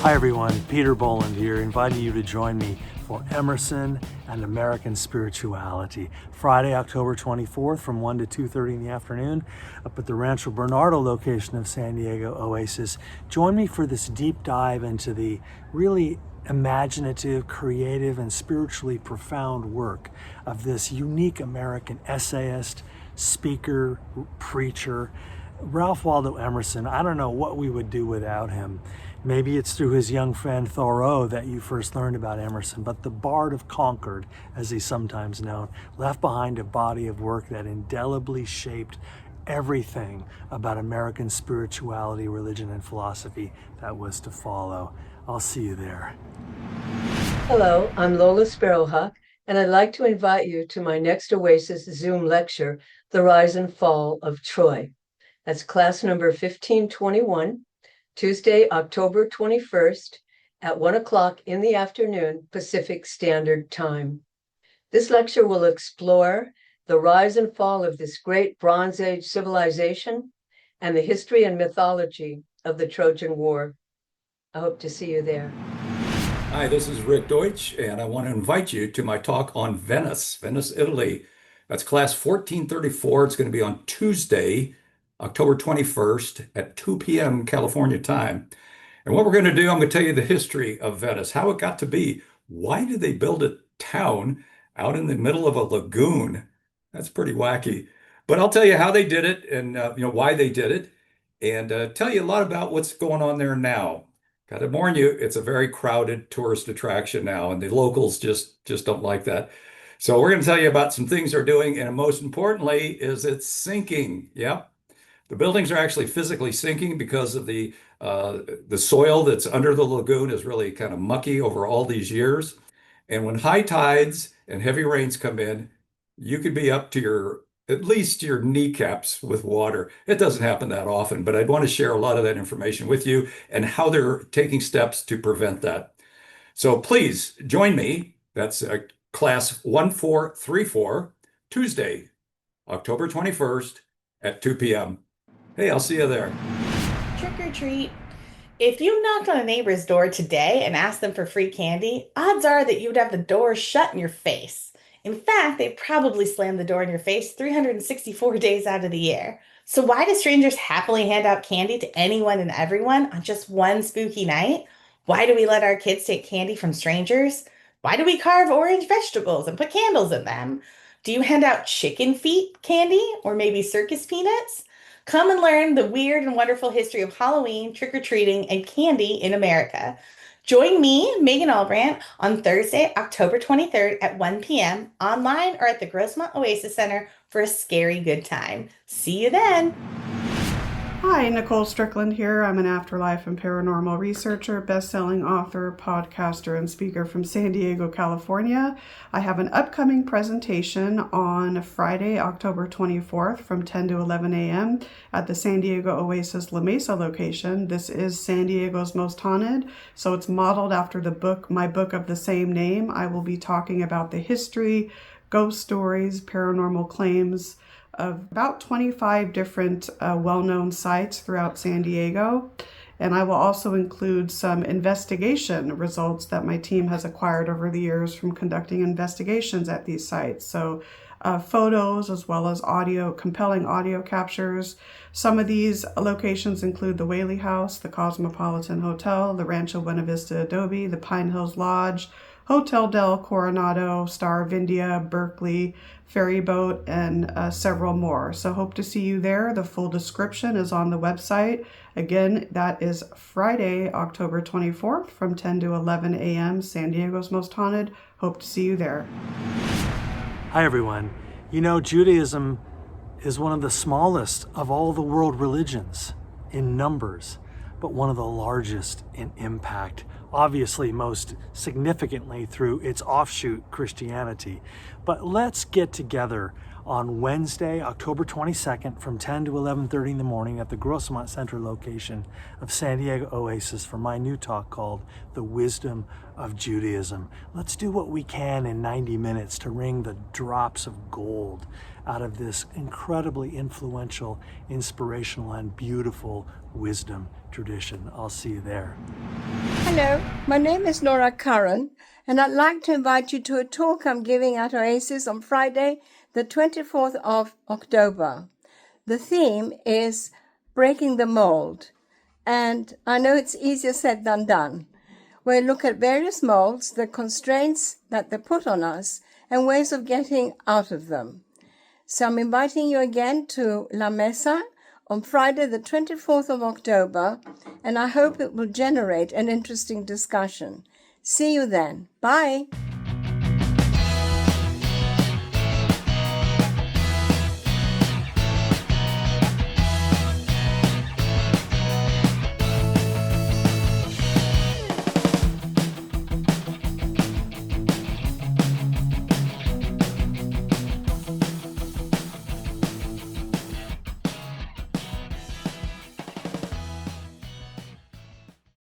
Hi everyone, Peter Boland here, inviting you to join me for Emerson and American Spirituality, Friday, October 24th from 1 to 2:30 in the afternoon up at the Rancho Bernardo location of San Diego Oasis. Join me for this deep dive into the really imaginative, creative, and spiritually profound work of this unique American essayist, speaker, preacher, Ralph Waldo Emerson. I don't know what we would do without him. Maybe it's through his young friend Thoreau that you first learned about Emerson, but the Bard of Concord, as he's sometimes known, left behind a body of work that indelibly shaped everything about American spirituality, religion, and philosophy that was to follow. I'll see you there. Hello, I'm Lola Sparrowhawk, and I'd like to invite you to my next Oasis Zoom lecture, The Rise and Fall of Troy. That's class number 1521, Tuesday, October 21st at 1 o'clock in the afternoon, Pacific Standard Time. This lecture will explore the rise and fall of this great Bronze Age civilization and the history and mythology of the Trojan War. I hope to see you there. Hi, this is Rick Deutsch, and I want to invite you to my talk on Venice, Italy. That's class 1434. It's going to be on Tuesday, October 21st at 2 p.m. California time. And what we're going to do, I'm going to tell you the history of Venice, how it got to be. Why did they build a town out in the middle of a lagoon? That's pretty wacky. But I'll tell you how they did it and why they did it, and tell you a lot about what's going on there now. Got to warn you, it's a very crowded tourist attraction now, and the locals just don't like that. So we're going to tell you about some things they're doing, and most importantly is it's sinking. Yep. The buildings are actually physically sinking because of the soil that's under the lagoon is really kind of mucky over all these years. And when high tides and heavy rains come in, you could be up to at least your kneecaps with water. It doesn't happen that often, but I'd want to share a lot of that information with you and how they're taking steps to prevent that. So please join me. That's class 1434, Tuesday, October 21st at 2 p.m. Hey, I'll see you there. Trick or treat. If you knocked on a neighbor's door today and asked them for free candy, odds are that you would have the door shut in your face. In fact, they probably slam the door in your face 364 days out of the year. So why do strangers happily hand out candy to anyone and everyone on just one spooky night? Why do we let our kids take candy from strangers? Why do we carve orange vegetables and put candles in them? Do you hand out chicken feet candy or maybe circus peanuts? Come and learn the weird and wonderful history of Halloween, trick-or-treating, and candy in America. Join me, Megan Albrandt, on Thursday, October 23rd at 1 p.m. online or at the Grossmont Oasis Center for a scary good time. See you then. Hi, Nicole Strickland here. I'm an afterlife and paranormal researcher, best-selling author, podcaster, and speaker from San Diego, California. I have an upcoming presentation on Friday, October 24th from 10 to 11 a.m. at the San Diego Oasis La Mesa location. This is San Diego's Most Haunted, so it's modeled after my book of the same name. I will be talking about the history, ghost stories, paranormal claims, of about 25 different well-known sites throughout San Diego. And I will also include some investigation results that my team has acquired over the years from conducting investigations at these sites. So photos as well as compelling audio captures. Some of these locations include the Whaley House, the Cosmopolitan Hotel, the Rancho Buena Vista Adobe, the Pine Hills Lodge, Hotel del Coronado, Star of India, Berkeley, Ferry Boat, and several more. So hope to see you there. The full description is on the website. Again, that is Friday, October 24th from 10 to 11 a.m. San Diego's Most Haunted. Hope to see you there. Hi everyone. Judaism is one of the smallest of all the world religions in numbers, but one of the largest in impact. Obviously, most significantly through its offshoot, Christianity. But let's get together on Wednesday, October 22nd from 10 to 11:30 in the morning at the Grossmont Center location of San Diego Oasis for my new talk called The Wisdom of Judaism. Let's do what we can in 90 minutes to wring the drops of gold out of this incredibly influential, inspirational, and beautiful wisdom tradition. I'll see you there. Hello, my name is Nora Curran, and I'd like to invite you to a talk I'm giving at Oasis on Friday, the 24th of October. The theme is Breaking the Mold, and I know it's easier said than done. We'll look at various molds, the constraints that they put on us, and ways of getting out of them. So I'm inviting you again to La Mesa on Friday, the 24th of October, and I hope it will generate an interesting discussion. See you then. Bye.